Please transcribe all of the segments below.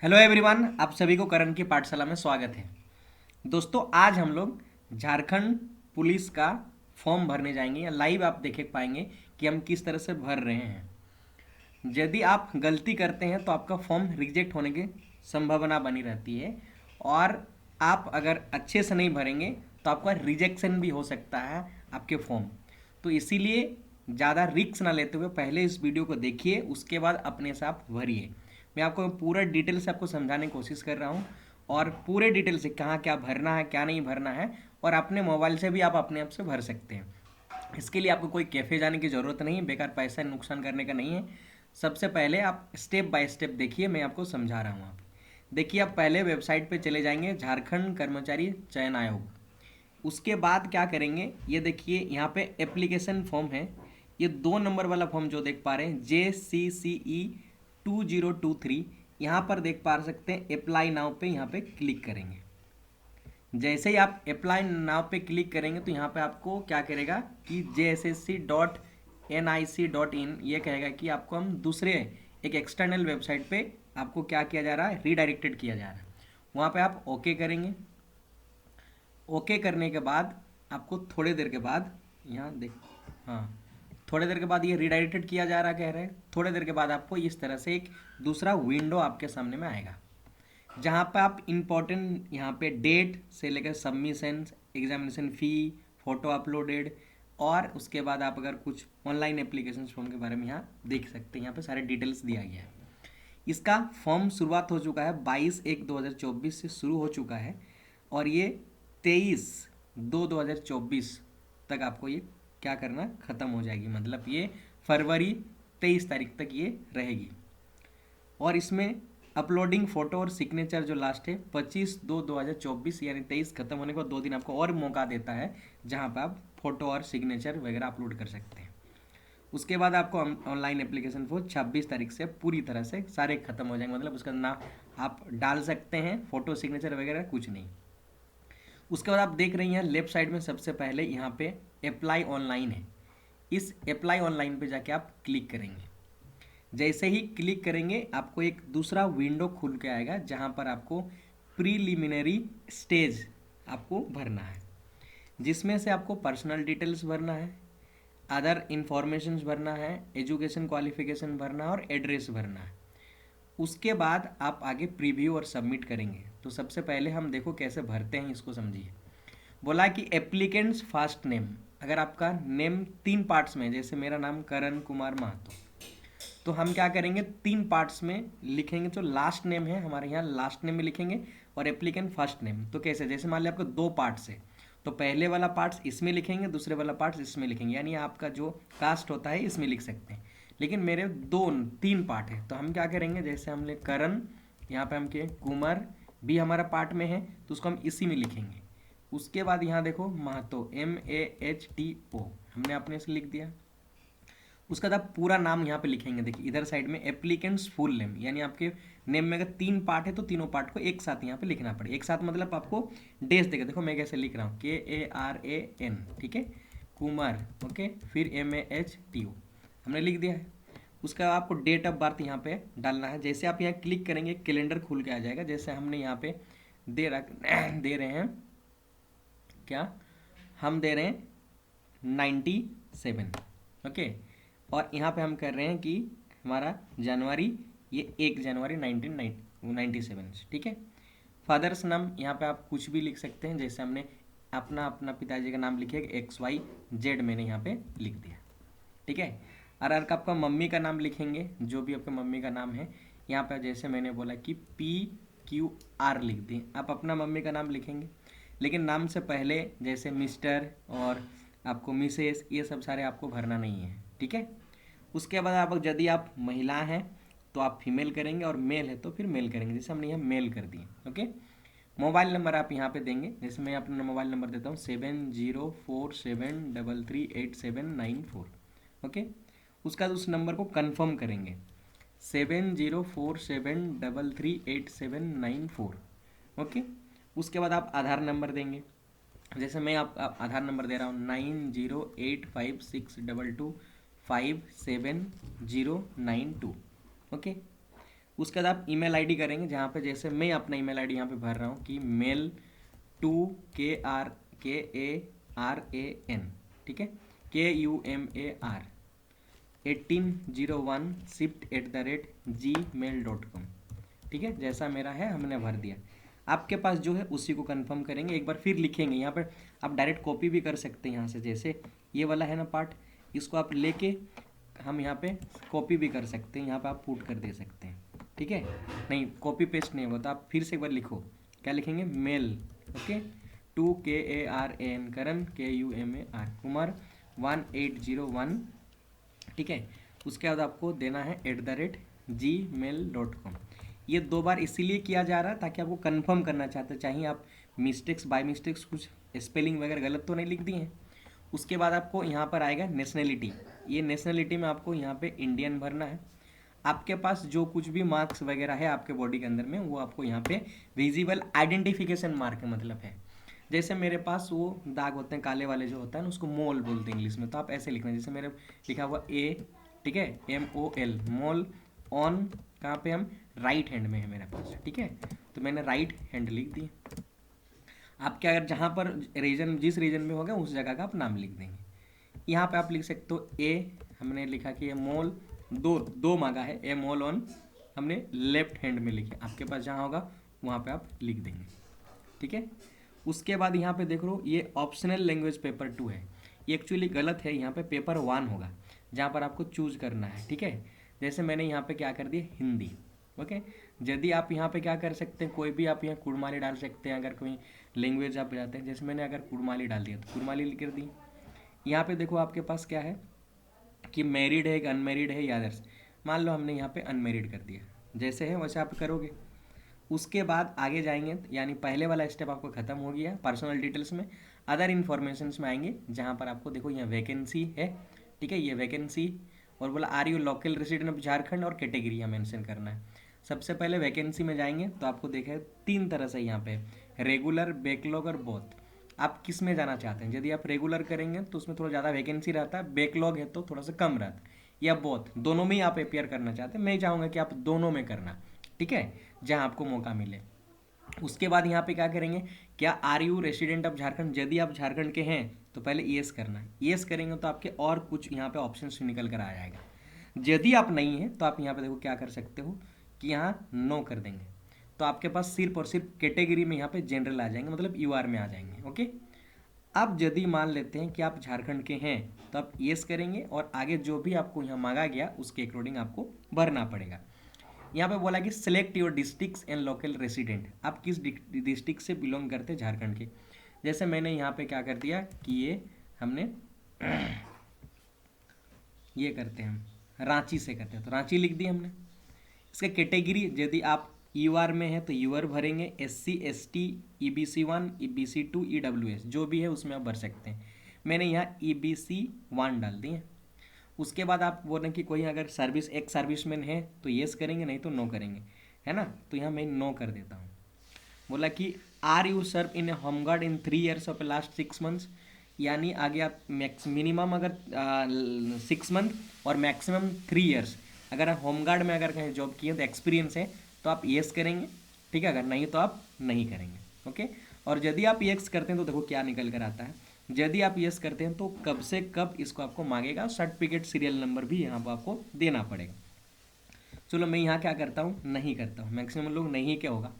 Hello everyone, आप सभी को करण की पाठशाला में स्वागत है। दोस्तों, आज हम लोग झारखंड पुलिस का फॉर्म भरने जाएंगे या लाइव आप देख पाएंगे कि हम किस तरह से भर रहे हैं। यदि आप गलती करते हैं तो आपका फॉर्म रिजेक्ट होने की संभावना बनी रहती है, और आप अगर अच्छे से नहीं भरेंगे तो आपका रिजेक्शन भी हो सकता है आपके फॉर्म। तो इसीलिए ज़्यादा रिस्क ना लेते हुए पहले इस वीडियो को देखिए, उसके बाद अपने से आप भरिए। मैं आपको पूरा डिटेल से आपको समझाने की कोशिश कर रहा हूँ, और पूरे डिटेल से कहाँ क्या भरना है क्या नहीं भरना है, और अपने मोबाइल से भी आप अपने आप से भर सकते हैं। इसके लिए आपको कोई कैफ़े जाने की ज़रूरत नहीं है, बेकार पैसा नुकसान करने का नहीं है। सबसे पहले आप स्टेप बाय स्टेप देखिए, मैं आपको समझा रहा हूँ। आप देखिए, आप पहले वेबसाइट पे चले जाएंगे, झारखंड कर्मचारी चयन आयोग। उसके बाद क्या करेंगे, ये देखिए यहाँ पे एप्लीकेशन फॉर्म है। ये 2 नंबर वाला फॉर्म जो देख पा रहे हैं, JCCE 2023, यहाँ पर देख पा सकते हैं अप्लाई नाउ पे यहाँ पे क्लिक करेंगे। जैसे ही आप अप्लाई नाउ पे क्लिक करेंगे तो यहाँ पे आपको क्या करेगा कि JSSC.nic.in ये कहेगा कि आपको हम दूसरे एक एक्सटर्नल वेबसाइट पे आपको क्या किया जा रहा है, रीडायरेक्टेड किया जा रहा है। वहाँ पे आप ओके करेंगे। ओके करने के बाद आपको थोड़ी देर के बाद यहाँ देख, हाँ, थोड़ी देर के बाद ये रीडायरेक्टेड किया जा रहा कह रहे हैं। थोड़ी देर के बाद आपको इस तरह से एक दूसरा विंडो आपके सामने में आएगा, जहाँ पे आप इम्पोर्टेंट यहाँ पे डेट से लेकर सबमिशन, एग्जामिनेशन फ़ी, फ़ोटो अपलोडेड, और उसके बाद आप अगर कुछ ऑनलाइन एप्लीकेशन फॉर्म के बारे में यहाँ देख सकते हैं। यहाँ पे सारे डिटेल्स दिया गया है। इसका फॉर्म शुरुआत हो चुका है 22/1/2024 से शुरू हो चुका है, और ये 23/2/2024 तक आपको ये क्या करना, ख़त्म हो जाएगी। मतलब ये फरवरी 23 तारीख तक ये रहेगी। और इसमें अपलोडिंग फ़ोटो और सिग्नेचर जो लास्ट है 25/2/2024, यानी 23 खत्म होने के बाद 2 दिन आपको और मौका देता है, जहाँ पर आप फ़ोटो और सिग्नेचर वगैरह अपलोड कर सकते हैं। उसके बाद आपको ऑनलाइन एप्लीकेशन फॉर्म 26 तारीख से पूरी तरह से सारे खत्म हो जाएंगे। मतलब उसका ना आप डाल सकते हैं, फ़ोटो सिग्नेचर वगैरह कुछ नहीं। उसके बाद आप देख रही हैं लेफ्ट साइड में सबसे पहले यहाँ पे अप्लाई ऑनलाइन है। इस अप्लाई ऑनलाइन पे जाके आप क्लिक करेंगे। जैसे ही क्लिक करेंगे आपको एक दूसरा विंडो खुल के आएगा, जहाँ पर आपको प्रीलिमिनरी स्टेज आपको भरना है, जिसमें से आपको पर्सनल डिटेल्स भरना है, अदर इंफॉर्मेशन भरना है, एजुकेशन क्वालिफिकेशन भरना है, और एड्रेस भरना है। उसके बाद आप आगे प्रीव्यू और सबमिट करेंगे। तो सबसे पहले हम देखो कैसे भरते हैं, इसको समझिए। बोला कि एप्लीकेंट्स फर्स्ट नेम, अगर आपका नेम 3 पार्ट्स में, जैसे मेरा नाम करण कुमार महतो, तो हम क्या करेंगे 3 पार्ट्स में लिखेंगे। तो लास्ट नेम है हमारे यहाँ, लास्ट नेम में लिखेंगे, और एप्लीकेंट फर्स्ट नेम। तो कैसे, जैसे मान लिया आपको 2 पार्ट्स है, तो पहले वाला पार्ट्स इसमें लिखेंगे, दूसरे वाला पार्ट्स इसमें लिखेंगे। यानी आपका जो कास्ट होता है इसमें लिख सकते हैं, लेकिन मेरे 3 पार्ट है। तो हम क्या करेंगे, जैसे हमने करण, यहाँ पे हम के कुमार भी हमारा पार्ट में है, तो उसको हम इसी में लिखेंगे। उसके बाद यहाँ देखो महतो, MAHTO हमने अपने से लिख दिया। उसका बाद पूरा नाम यहाँ पे लिखेंगे। देखिए इधर साइड में एप्लीकेंट्स फुल नेम, यानी आपके नेम में अगर 3 पार्ट है तो तीनों पार्ट को एक साथ यहाँ पे लिखना पड़े। एक साथ मतलब आपको डेज देगा। देखो मैं कैसे लिख रहा हूँ, KARAN, ठीक है, कुमार, ओके, फिर MAHTO हमने लिख दिया है। उसका आपको डेट ऑफ बर्थ यहाँ पे डालना है। जैसे आप यहाँ क्लिक करेंगे कैलेंडर खुल के आ जाएगा। जैसे हमने यहाँ पे दे रहे हैं क्या, हम दे रहे हैं 97, ओके। और यहाँ पे हम कर रहे हैं कि हमारा जनवरी, ये 1 जनवरी 1997, ठीक है। फादर्स नाम यहाँ पे आप कुछ भी लिख सकते हैं, जैसे हमने अपना अपना पिताजी का नाम लिखे XYZ मैंने यहाँ पे लिख दिया, ठीक है। और अगर आपका मम्मी का नाम लिखेंगे, जो भी आपका मम्मी का नाम है, यहाँ पे जैसे मैंने बोला कि PQR लिख दें, आप अपना मम्मी का नाम लिखेंगे, लेकिन नाम से पहले जैसे मिस्टर और आपको मिसेस, ये सब सारे आपको भरना नहीं है, ठीक है। उसके बाद आप यदि आप महिला हैं तो आप फीमेल करेंगे, और मेल है तो फिर मेल करेंगे, जैसे हमने यहाँ मेल कर दिए, ओके। मोबाइल नंबर आप यहाँ पे देंगे। जैसे मैं अपना मोबाइल नंबर देता हूँ 7047338794, ओके। उसका उस नंबर को कंफर्म करेंगे, 7047338794, ओके। उसके बाद आप आधार नंबर देंगे। जैसे मैं आप आधार नंबर दे रहा हूँ 908562257092, ओके। उसके बाद आप ईमेल आईडी करेंगे, जहाँ पे जैसे मैं अपना ईमेल आईडी यहाँ पे भर रहा हूँ कि मेल टू KRKARAN, ठीक है, KUMAR 1801 shipped@gmail.com, ठीक है, जैसा मेरा है हमने भर दिया। आपके पास जो है उसी को कंफर्म करेंगे, एक बार फिर लिखेंगे यहाँ पर। आप डायरेक्ट कॉपी भी कर सकते हैं यहाँ से, जैसे ये वाला है ना पार्ट, इसको आप लेके हम यहाँ पे कॉपी भी कर सकते हैं, यहाँ पे आप पुट कर दे सकते हैं, ठीक है। नहीं, कॉपी पेस्ट नहीं होता, आप फिर से एक बार लिखो, क्या लिखेंगे, mail, okay, to KARAN Karan KUMAR Kumar 1801, ठीक है। उसके बाद आपको देना है @gmail.com। ये 2 बार इसीलिए किया जा रहा है ताकि आपको कंफर्म करना चाहते, चाहे आप मिस्टेक्स बाय मिस्टेक्स कुछ स्पेलिंग वगैरह गलत तो नहीं लिख दिए हैं। उसके बाद आपको यहाँ पर आएगा नेशनलिटी। ये नेशनलिटी में आपको यहाँ पे इंडियन भरना है। आपके पास जो कुछ भी मार्क्स वगैरह है आपके बॉडी के अंदर में, वो आपको यहाँ पे विजिबल आइडेंटिफिकेशन मार्क का मतलब है। जैसे मेरे पास वो दाग होते हैं काले वाले जो होता है ना, उसको मोल बोलते हैं इंग्लिश में, तो आप ऐसे लिखना, जैसे मेरे लिखा हुआ A, ठीक है, MOL, मोल ऑन, कहाँ पे, हम राइट हैंड में है मेरे पास, ठीक है, तो मैंने राइट हैंड लिख दी। आप क्या, अगर जहाँ पर रीजन, जिस रीजन में होगा उस जगह का आप नाम लिख देंगे। यहाँ पे आप लिख सकते हो A, हमने लिखा कि ये मोल दो मांगा है, ए मोल ऑन, हमने लेफ्ट हैंड में लिखे, आपके पास जहाँ होगा वहाँ पे आप लिख देंगे, ठीक है। उसके बाद यहाँ पे देख लो, ये ऑप्शनल लैंग्वेज पेपर 2 है, ये एक्चुअली गलत है, यहाँ पे पेपर 1 होगा, जहाँ पर आपको चूज करना है, ठीक है। जैसे मैंने यहाँ पे क्या कर दिया, हिंदी, ओके। यदि आप यहाँ पे क्या कर सकते हैं, कोई भी आप यहाँ कुड़माली डाल सकते हैं, अगर कोई लैंग्वेज आप जाते हैं, जैसे मैंने अगर कुड़माली डाल दिया तो कुड़माली कर दी। यहाँ पे देखो आपके पास क्या है कि मैरिड है कि अनमैरिड है या अदर्स, मान लो हमने यहाँ पे अनमैरिड कर दिया, जैसे है वैसे आप करोगे। उसके बाद आगे जाएंगे, यानी पहले वाला स्टेप आपको खत्म हो गया पर्सनल डिटेल्स में। अदर इन्फॉर्मेशन में आएंगे, जहाँ पर आपको देखो यहाँ वैकेंसी है, ठीक है, ये वैकेंसी, और बोला are you local resident of Jharkhand, और कैटेगरी यहाँ मेंशन करना है। सबसे पहले वैकेंसी में जाएंगे तो आपको देखा है 3 तरह से यहाँ पे, रेगुलर, बैकलॉग और बोथ। आप किस में जाना चाहते हैं, यदि आप रेगुलर करेंगे तो उसमें थोड़ा ज़्यादा वैकेंसी रहता है, बैकलॉग है तो थोड़ा सा कम रहता है, या बोथ, दोनों में ही आप अपेयर करना चाहते हैं। मैं चाहूँगा कि आप दोनों में करना, ठीक है, जहाँ आपको मौका मिले। उसके बाद यहाँ पे क्या करेंगे, क्या are you resident of Jharkhand, यदि आप झारखंड के हैं तो पहले येस करना है, येस करेंगे तो आपके और कुछ यहाँ पे ऑप्शन निकल कर आ जाएगा। यदि आप नहीं हैं तो आप यहाँ पे देखो क्या कर सकते हो कि यहाँ नो कर देंगे, तो आपके पास सिर्फ और सिर्फ कैटेगरी में यहाँ पे जनरल आ जाएंगे, मतलब यूआर में आ जाएंगे, ओके। अब यदि मान लेते हैं कि आप झारखंड के हैं तो आप येस करेंगे, और आगे जो भी आपको यहाँ मांगा गया उसके अकॉर्डिंग आपको भरना पड़ेगा। यहाँ पे बोला कि select your districts and local resident, आप किस डिस्ट्रिक्ट से बिलोंग करते हैं झारखंड के। जैसे मैंने यहाँ पे क्या कर दिया कि ये हमने ये करते हैं, हम रांची से करते हैं तो रांची लिख दी हमने। इसका कैटेगरी, यदि आप यूआर में है तो यूआर भरेंगे, SC ST EBC1 EBC2 EWS जो भी है उसमें आप भर सकते हैं। मैंने यहाँ EBC1 डाल दिए। उसके बाद आप बोल रहे हैं कि कोई अगर सर्विस, एक सर्विसमैन है तो येस करेंगे, नहीं तो नो करेंगे, है ना, तो यहाँ मैं नो कर देता हूँ। बोला कि are you serve in a home guard in 3 years of last 6 months, यानी आगे आप मिनिमम अगर 6 month और मैक्सिमम 3 years अगर आप होमगार्ड में अगर कहीं जॉब किए तो एक्सपीरियंस है तो आप येस करेंगे, ठीक है, अगर नहीं तो आप नहीं करेंगे, ओके। और यदि आप येस करते हैं तो देखो क्या निकल कर आता है, यदि आप येस करते हैं तो कब से कब इसको आपको मांगेगा, सर्टिफिकेट सीरियल नंबर भी यहाँ पर आपको देना पड़ेगा। चलो मैं यहाँ क्या करता हूँ, नहीं करता हूँ, मैक्सिमम लोग नहीं क्या होगा।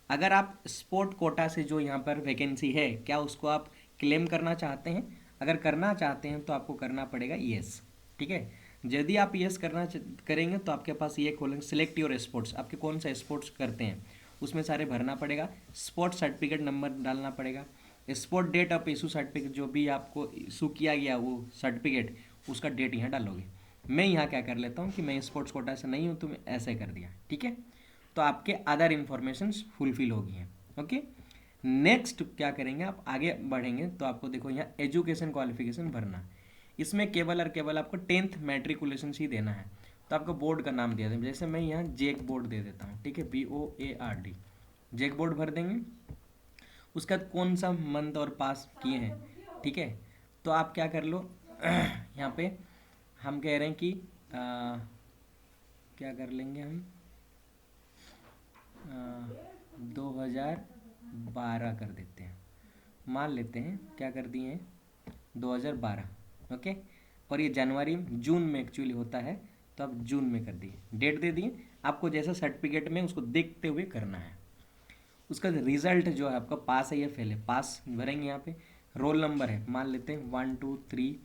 अगर आप स्पोर्ट कोटा से जो यहाँ पर वैकेंसी है, क्या उसको आप क्लेम करना चाहते हैं, अगर करना चाहते हैं तो आपको करना पड़ेगा येस, ठीक है। यदि आप येस करेंगे तो आपके पास ये खोलेंगे, सिलेक्ट योर स्पोर्ट्स, आपके कौन सा स्पोर्ट्स करते हैं उसमें सारे भरना पड़ेगा, स्पोर्ट सर्टिफिकेट नंबर डालना पड़ेगा, sport date of issue certificate, जो भी आपको इशू किया गया वो सर्टिफिकेट उसका डेट यहाँ डालोगे। मैं यहाँ क्या कर लेता हूँ कि मैं स्पोर्ट्स कोटा से नहीं हूँ तो मैं ऐसे कर दिया, ठीक है। तो आपके अदर इन्फॉर्मेशन फुलफिल हो गई हैं, ओके। नेक्स्ट क्या करेंगे, आप आगे बढ़ेंगे तो आपको देखो यहाँ एजुकेशन क्वालिफिकेशन भरना, इसमें केवल और केवल आपको 10th मैट्रिकुलेशन ही देना है, तो आपको बोर्ड का नाम दिया दें, जैसे मैं यहाँ जेक बोर्ड दे देता हूँ, ठीक है, BOARD, जेक बोर्ड भर देंगे। उसके बाद कौन सा मंथ और पास किए हैं, ठीक है, तो आप क्या कर लो यहाँ पे हम कह रहे हैं कि क्या कर लेंगे हम, 2012 कर देते हैं, मान लेते हैं क्या कर दिए हैं 2012, ओके। और ये जनवरी जून में एक्चुअली होता है, तो आप जून में कर दिए, डेट दे दिए। आपको जैसा सर्टिफिकेट में उसको देखते हुए करना है। उसका रिजल्ट जो है आपका पास है या फेल है, पास भरेंगे। यहाँ पे रोल नंबर है, मान लेते हैं 1 2 3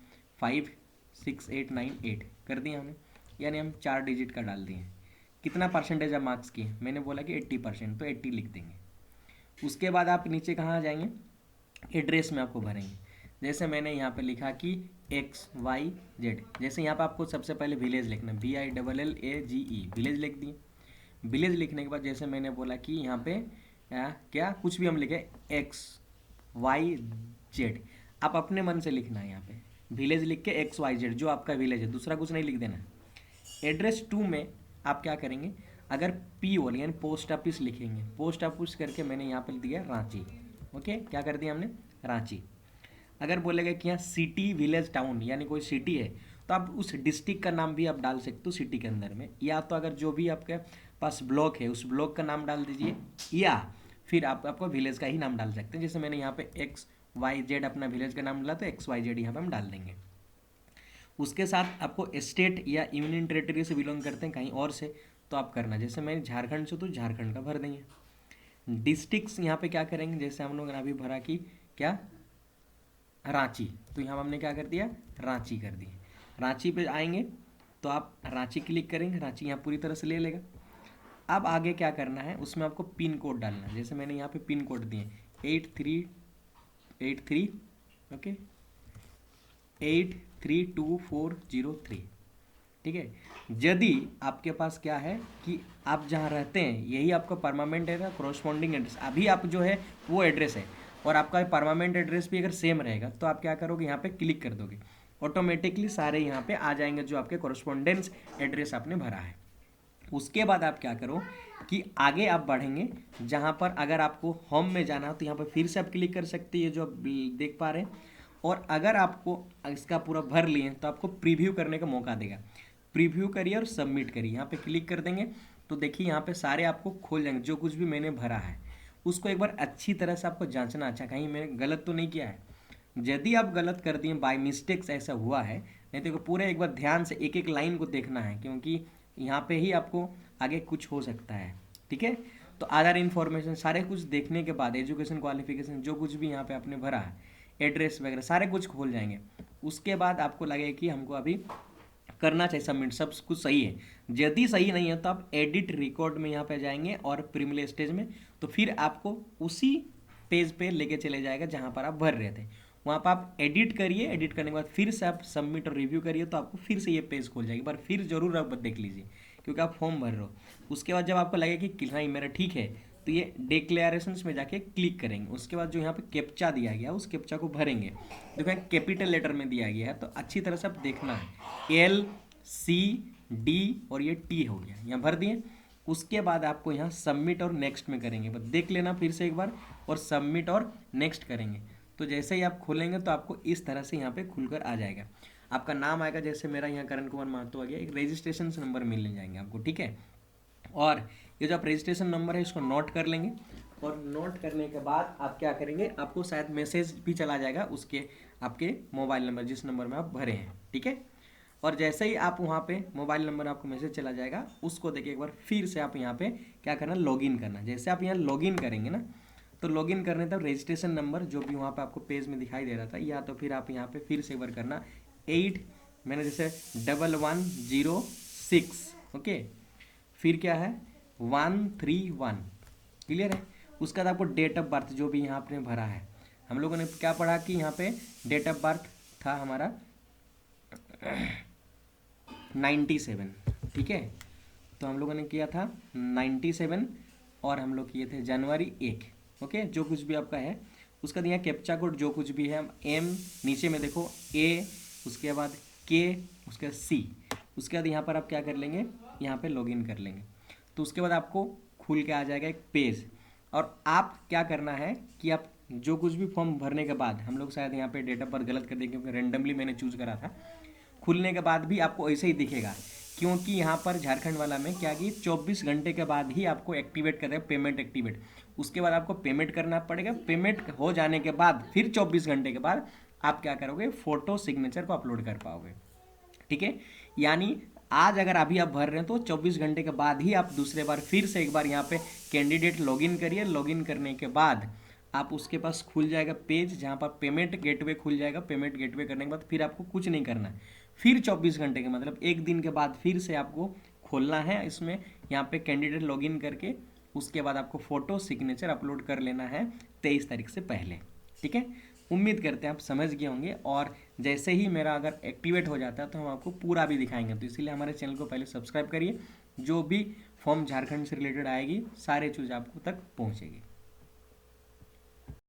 5 6 8 9 8 कर दिया हमने, यानी हम 4 डिजिट का डाल दिए। कितना परसेंटेज आप मार्क्स किए, मैंने बोला कि 80%, तो 80 लिख देंगे। उसके बाद आप नीचे कहाँ आ जाएंगे, एड्रेस में आपको भरेंगे। जैसे मैंने यहाँ पे लिखा कि XYZ, जैसे यहाँ पे आपको सबसे पहले विलेज लिखना, VILLAGE, विलेज लिख दिए। विलेज लिखने के बाद जैसे मैंने बोला कि यहाँ पे क्या कुछ भी हम लिखे XYZ, आप अपने मन से लिखना है। यहाँ पे विलेज लिख के XYZ जो आपका विलेज है, दूसरा कुछ नहीं लिख देना। एड्रेस 2 में आप क्या करेंगे, अगर PO यानी पोस्ट ऑफिस लिखेंगे, पोस्ट ऑफिस करके मैंने यहाँ पर दिया रांची, ओके। क्या कर दिया हमने, रांची। अगर बोलेगा कि यहाँ सिटी विलेज टाउन यानी कोई सिटी है, तो आप उस डिस्ट्रिक्ट का नाम भी आप डाल सकते हो सिटी के अंदर में, या तो अगर जो भी आपके पास ब्लॉक है उस ब्लॉक का नाम डाल दीजिए, या फिर आप आपको विलेज का ही नाम डाल सकते हैं। जैसे मैंने यहाँ पे XYZ अपना विलेज का नाम डाला, तो XYZ यहाँ पे हम डाल देंगे। उसके साथ आपको स्टेट या यूनियन टेरेटरी से बिलोंग करते हैं कहीं और से, तो आप करना। जैसे मैं झारखंड से, तो झारखंड का भर देंगे। डिस्ट्रिक्ट्स यहाँ पे क्या करेंगे, जैसे हम लोग ने अभी भरा कि क्या रांची, तो यहाँ हमने क्या कर दिया, रांची कर दिए। रांची पे आएंगे तो आप रांची क्लिक करेंगे, रांची यहाँ पूरी तरह से ले लेगा। अब आगे क्या करना है, उसमें आपको पिन कोड डालना है। जैसे मैंने यहाँ पे पिन कोड दिए 8383, ओके, 832403, ठीक है। यदि आपके पास क्या है कि आप जहाँ रहते हैं यही आपका परमानेंट है, कोरोस्पॉन्डिंग एड्रेस, अभी आप जो है वो एड्रेस है, और आपका परमानेंट एड्रेस भी अगर सेम रहेगा, तो आप क्या करोगे, यहाँ पे क्लिक कर दोगे, ऑटोमेटिकली सारे यहाँ पे आ जाएंगे जो आपके कोरोस्पॉन्डेंस एड्रेस आपने भरा है। उसके बाद आप क्या करो कि आगे आप बढ़ेंगे, जहाँ पर अगर आपको होम में जाना हो तो यहाँ पर फिर से आप क्लिक कर सकते हैं, जो आप देख पा रहे हैं। और अगर आपको इसका पूरा भर लिए तो आपको प्रीव्यू करने का मौका देगा, प्रीव्यू करिए और सबमिट करिए। यहाँ पे क्लिक कर देंगे तो देखिए यहाँ पे सारे आपको खोल जाएंगे, जो कुछ भी मैंने भरा है उसको एक बार अच्छी तरह से आपको जांचना, अच्छा कहीं मैंने गलत तो नहीं किया है। यदि आप गलत कर दिए, बाय मिस्टेक्स ऐसा हुआ है, नहीं तो पूरे एक बार ध्यान से एक एक लाइन को देखना है, क्योंकि यहाँ पे ही आपको आगे कुछ हो सकता है, ठीक है। तो आधार इन्फॉर्मेशन सारे कुछ देखने के बाद एजुकेशन क्वालिफिकेशन जो कुछ भी यहाँ पे आपने भरा है, एड्रेस वगैरह सारे कुछ खोल जाएंगे। उसके बाद आपको लगेगा कि हमको अभी करना चाहिए सबमिट, सब कुछ सही है। यदि सही नहीं है तो आप एडिट रिकॉर्ड में यहाँ पे जाएंगे और प्रीमियर स्टेज में, तो फिर आपको उसी पेज पे लेके चले जाएगा जहाँ पर आप भर रहे थे। वहाँ पर आप एडिट करिए, एडिट करने के बाद फिर से आप सबमिट और रिव्यू करिए, तो आपको फिर से ये पेज खोल जाएगी। पर फिर जरूर आप देख लीजिए, क्योंकि आप फॉर्म भर रहे हो। उसके बाद जब आपको लगे कि नहीं मेरा ठीक है, तो ये डिक्लेरेशंस में जाके क्लिक करेंगे। उसके बाद जो यहाँ पे कैप्चा दिया गया उस कैप्चा को भरेंगे। देखो यहाँ कैपिटल लेटर में दिया गया है, तो अच्छी तरह से आप देखना है, LCD और ये T हो गया, यहाँ भर दिए। उसके बाद आपको यहाँ सबमिट और नेक्स्ट में करेंगे, बस देख लेना फिर से एक बार, और सबमिट और नेक्स्ट करेंगे। तो जैसे ही आप खोलेंगे तो आपको इस तरह से यहाँ पे खुलकर आ जाएगा। आपका नाम आएगा, जैसे मेरा यहाँ करण कुमार महतो आ गया, एक रजिस्ट्रेशन नंबर मिलने जाएंगे आपको, ठीक है। और ये जो आप रजिस्ट्रेशन नंबर है इसको नोट कर लेंगे, और नोट करने के बाद आप क्या करेंगे, आपको शायद मैसेज भी चला जाएगा उसके आपके मोबाइल नंबर जिस नंबर में आप भरे हैं, ठीक है। और जैसे ही आप वहाँ पे मोबाइल नंबर आपको मैसेज चला जाएगा, उसको देखिए एक बार फिर से आप यहाँ पे क्या करना, लॉगिन करना। जैसे आप यहाँ लॉगिन करेंगे ना, तो लॉगिन करने तक रजिस्ट्रेशन नंबर जो भी वहाँ पे आपको पेज में दिखाई दे रहा था, या तो फिर आप यहाँ पे फिर से एक बार करना 8 मैंने जैसे 1106, ओके, फिर क्या है 131, क्लियर है। उसके बाद आपको डेट ऑफ बर्थ जो भी यहाँ आपने भरा है, हम लोगों ने क्या पढ़ा कि यहाँ पे डेट ऑफ बर्थ था हमारा 97, ठीक है। तो हम लोगों ने किया था 97, और हम लोग किए थे जनवरी 1, ओके। जो कुछ भी आपका है उसका यहाँ कैप्चा कोड जो कुछ भी है, M नीचे में देखो A, उसके बाद K, उसके बाद C, उसके बाद यहाँ पर आप क्या कर लेंगे, यहाँ पे लॉगिन कर लेंगे। तो उसके बाद आपको खुल के आ जाएगा एक पेज, और आप क्या करना है कि आप जो कुछ भी फॉर्म भरने के बाद, हम लोग शायद यहाँ पे डेट ऑफ बर्थ गलत कर देंगे क्योंकि रेंडमली मैंने चूज करा था, खुलने के बाद भी आपको ऐसे ही दिखेगा क्योंकि यहाँ पर झारखंड वाला में क्या कि 24 घंटे के बाद ही आपको एक्टिवेट कर रहे हैं पेमेंट एक्टिवेट। उसके बाद आपको पेमेंट करना पड़ेगा, पेमेंट हो जाने के बाद फिर 24 घंटे के बाद आप क्या करोगे, फोटो सिग्नेचर को अपलोड कर पाओगे। ठीक है, यानी आज अगर अभी आप भर रहे हैं तो 24 घंटे के बाद ही आप दूसरे बार फिर से एक बार यहाँ पे कैंडिडेट लॉगिन करिए। लॉगिन करने के बाद आप उसके पास खुल जाएगा पेज जहाँ पर पेमेंट गेटवे खुल जाएगा। पेमेंट गेटवे करने के बाद फिर आपको कुछ नहीं करना है, फिर 24 घंटे के मतलब एक दिन के बाद फिर से आपको खोलना है इसमें, यहाँ पे कैंडिडेट लॉगिन करके उसके बाद आपको फोटो सिग्नेचर अपलोड कर लेना है 23 तारीख से पहले। ठीक है, उम्मीद करते हैं आप समझ गए होंगे, और जैसे ही मेरा अगर एक्टिवेट हो जाता है तो हम आपको पूरा भी दिखाएंगे। तो इसीलिए हमारे चैनल को पहले सब्सक्राइब करिए, जो भी फॉर्म झारखंड से रिलेटेड आएगी सारे चीज़ आपको तक पहुँचेगी।